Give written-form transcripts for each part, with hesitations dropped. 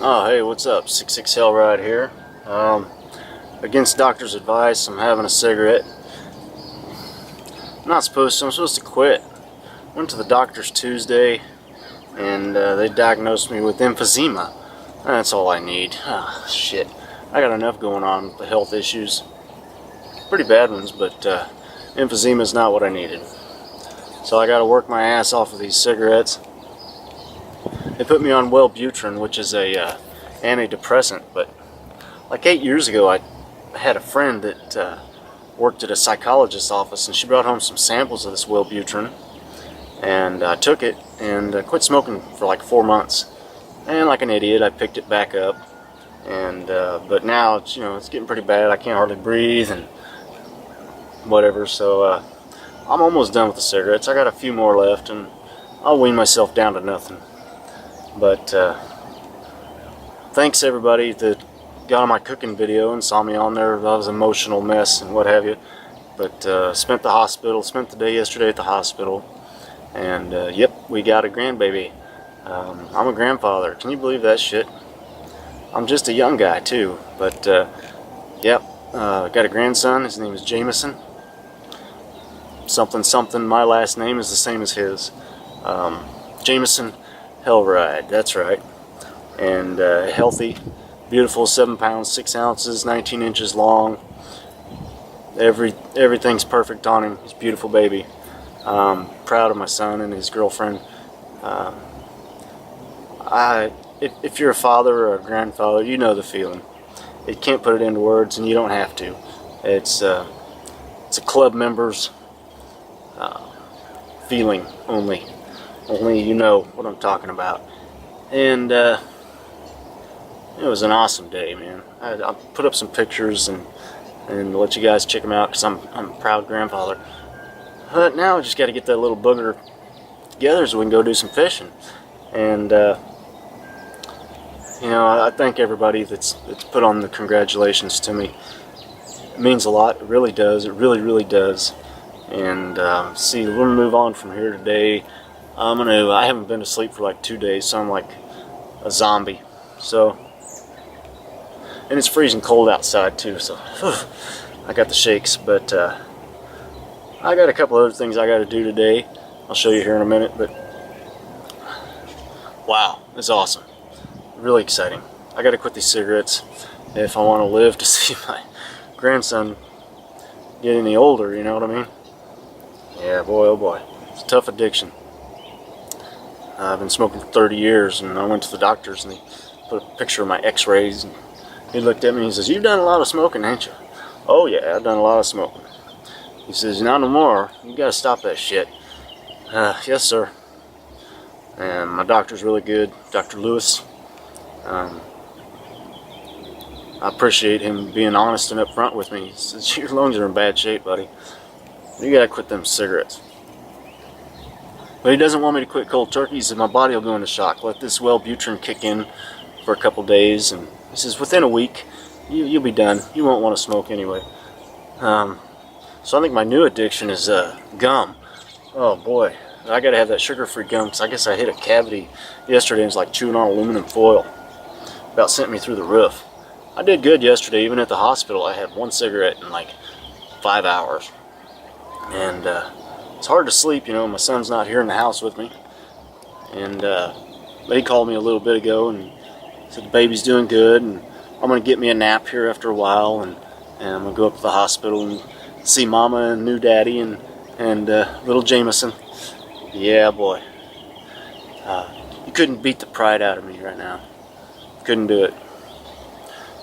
Oh, hey, what's up? 66hellride here. Against doctor's advice, I'm having a cigarette. I'm supposed to quit. Went to the doctor's Tuesday, and they diagnosed me with emphysema. That's all I need. Ah, shit. I got enough going on with the health issues. Pretty bad ones, but emphysema is not what I needed. So I gotta work my ass off of these cigarettes. They put me on Wellbutrin, which is a antidepressant, but like 8 years ago I had a friend that worked at a psychologist's office, and she brought home some samples of this Wellbutrin, and I took it and quit smoking for like 4 months. And like an idiot, I picked it back up, and but now it's, it's getting pretty bad. I can't hardly breathe and whatever. So I'm almost done with the cigarettes. I got a few more left, and I'll wean myself down to nothing. But thanks everybody that got on my cooking video and saw me on there. I was an emotional mess and what have you. But spent the day yesterday at the hospital. And yep, we got a grandbaby. I'm a grandfather. Can you believe that shit? I'm just a young guy too. But yep, got a grandson. His name is Jameson. Something, my last name is the same as his. Jameson Hellride, that's right. And healthy, beautiful, 7 pounds 6 ounces, 19 inches long. Everything's perfect on him. He's a beautiful baby. Proud of my son and his girlfriend. If you're a father or a grandfather, you know the feeling. You can't put it into words, and you don't have to. It's a club member's feeling only. Only you know what I'm talking about. And it was an awesome day, man. I'll put up some pictures and let you guys check them out, because I'm a proud grandfather. But now I just got to get that little booger together so we can go do some fishing. And I thank everybody that's put on the congratulations to me. It means a lot. It really does. It really does. And see, we're gonna move on from here today. I haven't been to sleep for like 2 days, so I'm like a zombie. So, and it's freezing cold outside too, so I got the shakes. But I got a couple other things I got to do today. I'll show you here in a minute. But wow, it's awesome. Really exciting. I got to quit these cigarettes if I want to live to see my grandson get any older. You know what I mean? Yeah, boy, oh boy, it's a tough addiction. I've been smoking for 30 years, and I went to the doctors, and they put a picture of my x-rays, and he looked at me and he says, "You've done a lot of smoking, ain't you?" "Oh yeah, I've done a lot of smoking." He says, "Not no more. You gotta stop that shit." Yes sir. And my doctor's really good, Dr. Lewis. I appreciate him being honest and upfront with me. He says, "Your lungs are in bad shape, buddy. You gotta quit them cigarettes." But he doesn't want me to quit cold turkey. He said my body will go into shock. Let this Wellbutrin kick in for a couple days, and he says within a week you'll be done. You won't want to smoke anyway. So I think my new addiction is gum. Oh boy, I gotta have that sugar-free gum, because I guess I hit a cavity yesterday and it was like chewing on aluminum foil. About sent me through the roof. I did good yesterday. Even at the hospital I had 1 cigarette in like 5 hours. And it's hard to sleep, my son's not here in the house with me. And they called me a little bit ago and said the baby's doing good, and I'm going to get me a nap here after a while, and I'm going to go up to the hospital and see mama and new daddy and little Jameson. Yeah, boy. You couldn't beat the pride out of me right now. Couldn't do it.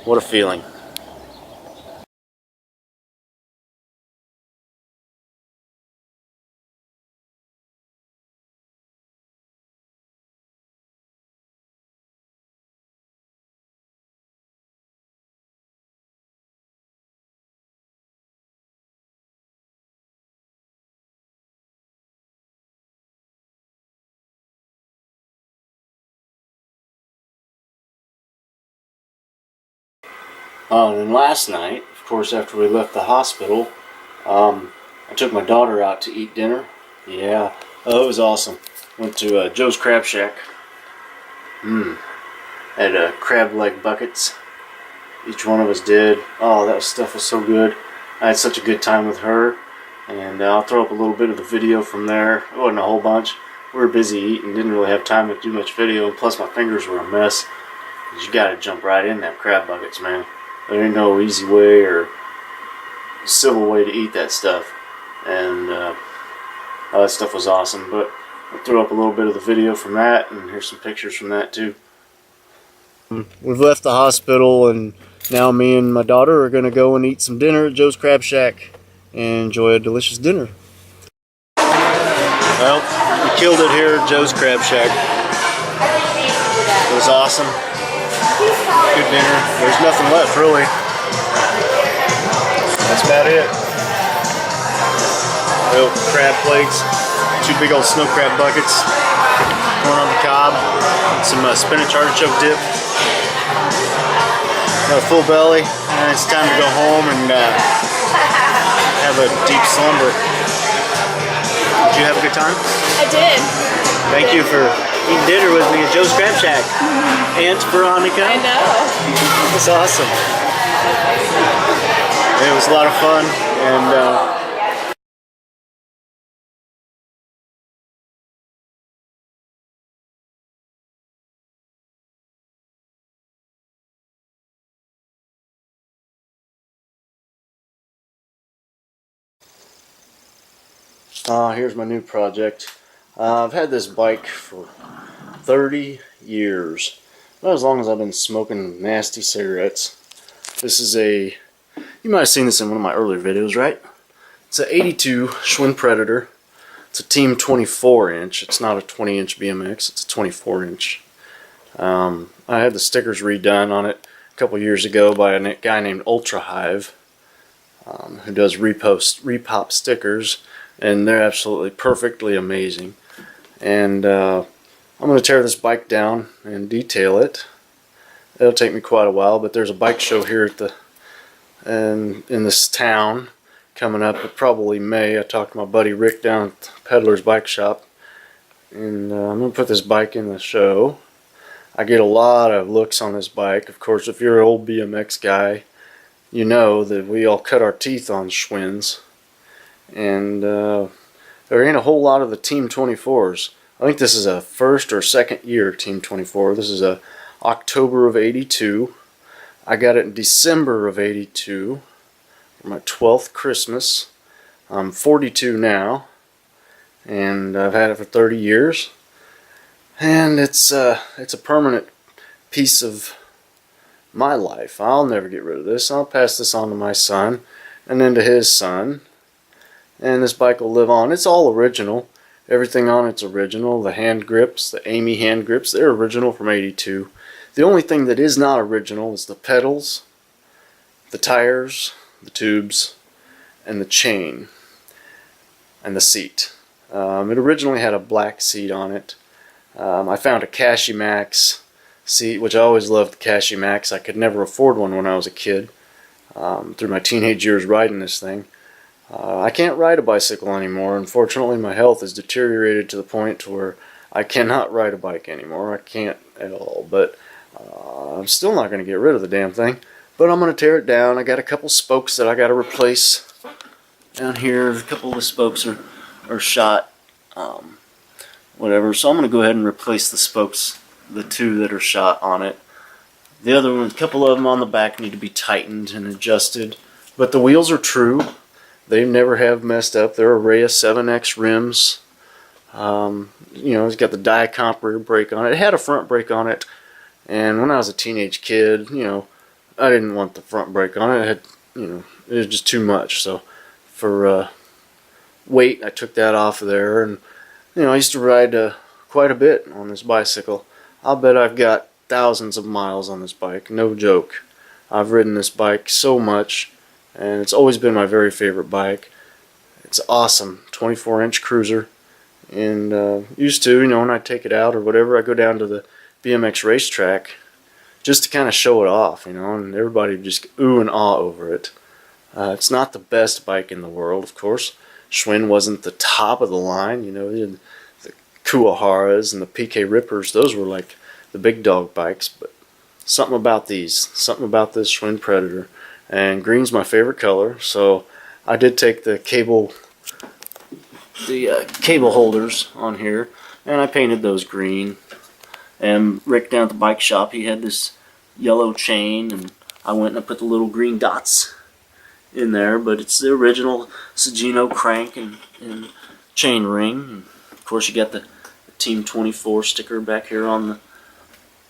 What a feeling. And last night, of course, after we left the hospital, I took my daughter out to eat dinner. Yeah, oh, it was awesome. Went to Joe's Crab Shack. Had crab leg buckets. Each one of us did. Oh, that stuff was so good. I had such a good time with her. And I'll throw up a little bit of the video from there. It wasn't a whole bunch. We were busy eating, didn't really have time to do much video. Plus my fingers were a mess. You gotta jump right in them crab buckets, man. There ain't no easy way or civil way to eat that stuff. And that stuff was awesome. But I'll throw up a little bit of the video from that, and here's some pictures from that too. We've left the hospital, and now me and my daughter are going to go and eat some dinner at Joe's Crab Shack and enjoy a delicious dinner. Well, we killed it here at Joe's Crab Shack. It was awesome. Good dinner. There's nothing left, really. That's about it. Well, crab plates, 2 big old snow crab buckets, corn on the cob, some spinach artichoke dip. Got a full belly, and it's time to go home and have a deep slumber. Did you have a good time? I did. Thank you for eating dinner with me at Joe's Crab Shack. Aunt Veronica. I know. It's awesome. It was a lot of fun, and here's my new project. I've had this bike for 30 years. Not as long as I've been smoking nasty cigarettes. This is a, you might have seen this in one of my earlier videos, right? It's an 82 Schwinn Predator. It's a Team 24-inch. It's not a 20-inch BMX. It's a 24-inch. I had the stickers redone on it a couple years ago by a guy named Ultra Hive, who does repop stickers. And they're absolutely perfectly amazing. And I'm going to tear this bike down and detail it. It'll take me quite a while, but there's a bike show here at the in this town coming up at probably May. I talked to my buddy Rick down at the Peddler's Bike Shop, and I'm going to put this bike in the show. I get a lot of looks on this bike. Of course, if you're an old BMX guy, you know that we all cut our teeth on Schwinns. And there ain't a whole lot of the Team 24s. I think this is a first or second year Team 24. This is a October of 82. I got it in December of 82 for my 12th Christmas. I'm 42 now, and I've had it for 30 years. And it's a permanent piece of my life. I'll never get rid of this. I'll pass this on to my son, and then to his son. And this bike will live on. It's all original. Everything on it's original. The hand grips, the Amy hand grips, they're original from 82. The only thing that is not original is the pedals, the tires, the tubes, and the chain, and the seat. It originally had a black seat on it. I found a Cashimax seat, which I always loved the Cashimax. I could never afford one when I was a kid. Through my teenage years riding this thing. I can't ride a bicycle anymore. Unfortunately, my health has deteriorated to the point to where I cannot ride a bike anymore. I can't at all. But I'm still not going to get rid of the damn thing. But I'm going to tear it down. I got a couple spokes that I got to replace down here. A couple of the spokes are shot. Whatever. So I'm going to go ahead and replace the spokes, the 2 that are shot on it. The other ones, a couple of them on the back need to be tightened and adjusted. But the wheels are true. They never have messed up. They're Araya 7X rims. You know, it's got the Diacomp rear brake on it. It had a front brake on it. And when I was a teenage kid, you know, I didn't want the front brake on it. It had, you know, it was just too much. So for weight, I took that off of there. And, you know, I used to ride quite a bit on this bicycle. I'll bet I've got thousands of miles on this bike. No joke. I've ridden this bike so much. And it's always been my very favorite bike. It's awesome, 24-inch cruiser. And used to, you know, when I take it out or whatever, I go down to the BMX racetrack just to kind of show it off, you know, and everybody would just ooh and ah over it. It's not the best bike in the world, of course. Schwinn wasn't the top of the line, you know, the Kuwaharas and the PK Rippers, those were like the big dog bikes, but something about these, something about this Schwinn Predator. And green's my favorite color, so I did take the cable holders on here, and I painted those green. And Rick down at the bike shop, he had this yellow chain, and I went and I put the little green dots in there, but it's the original Sagino crank and chain ring. And of course, you got the Team 24 sticker back here on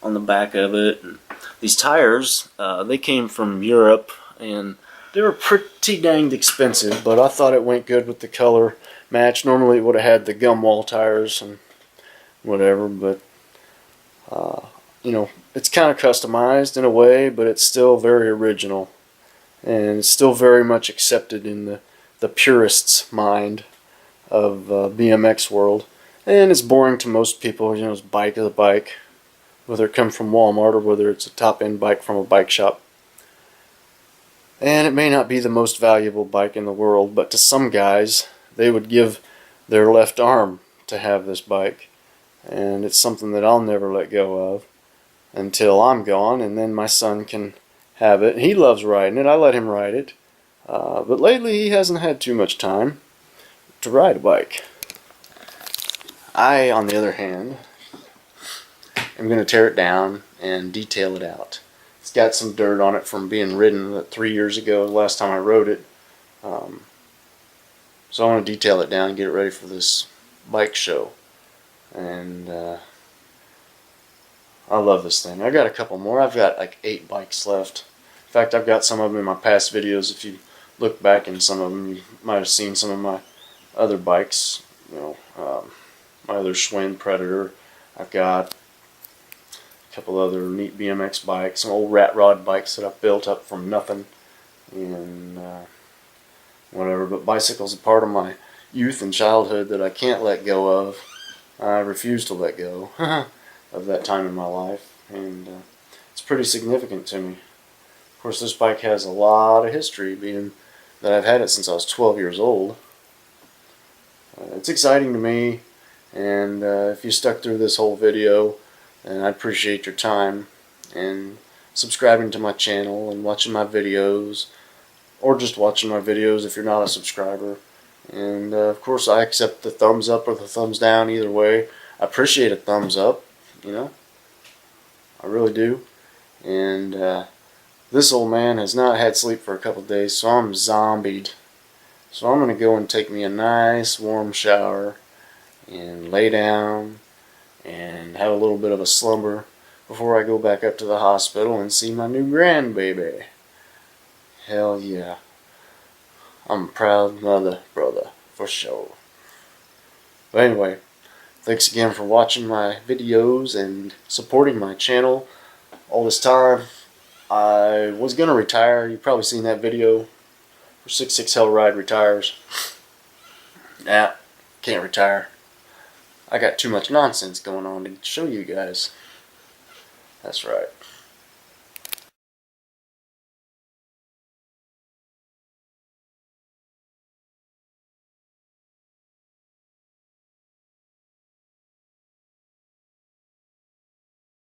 the back of it. And these tires, they came from Europe, and they were pretty danged expensive, but I thought it went good with the color match. Normally, it would have had the gum wall tires and whatever, but you know, it's kind of customized in a way, but it's still very original, and it's still very much accepted in the purist's mind of BMX world. And it's boring to most people. You know, it's bike is a bike, whether it comes from Walmart or whether it's a top-end bike from a bike shop. And it may not be the most valuable bike in the world, but to some guys, they would give their left arm to have this bike. And it's something that I'll never let go of until I'm gone, and then my son can have it. He loves riding it. I let him ride it. But lately he hasn't had too much time to ride a bike. I, on the other hand, am going to tear it down and detail it out. It's got some dirt on it from being ridden 3 years ago, the last time I rode it. So I want to detail it down and get it ready for this bike show. And I love this thing. I got a couple more. I've got like 8 bikes left. In fact, I've got some of them in my past videos. If you look back in some of them, you might have seen some of my other bikes. You know, my other Schwinn Predator. I've got a couple other neat BMX bikes, some old rat rod bikes that I've built up from nothing, and whatever. But bicycles are part of my youth and childhood that I can't let go of. I refuse to let go of that time in my life, and it's pretty significant to me. Of course, this bike has a lot of history, being that I've had it since I was 12 years old. It's exciting to me, and if you stuck through this whole video, then I appreciate your time and subscribing to my channel and watching my videos, or just watching my videos if you're not a subscriber. And of course, I accept the thumbs up or the thumbs down either way. I appreciate a thumbs up, you know, I really do. And this old man has not had sleep for a couple days, so I'm zombied. So I'm going to go and take me a nice warm shower and lay down and have a little bit of a slumber before I go back up to the hospital and see my new grandbaby. Hell yeah. I'm a proud mother, brother, for sure. But anyway, thanks again for watching my videos and supporting my channel all this time. I was going to retire. You've probably seen that video where 66hellride retires. Nah, can't retire. I got too much nonsense going on to show you guys. That's right.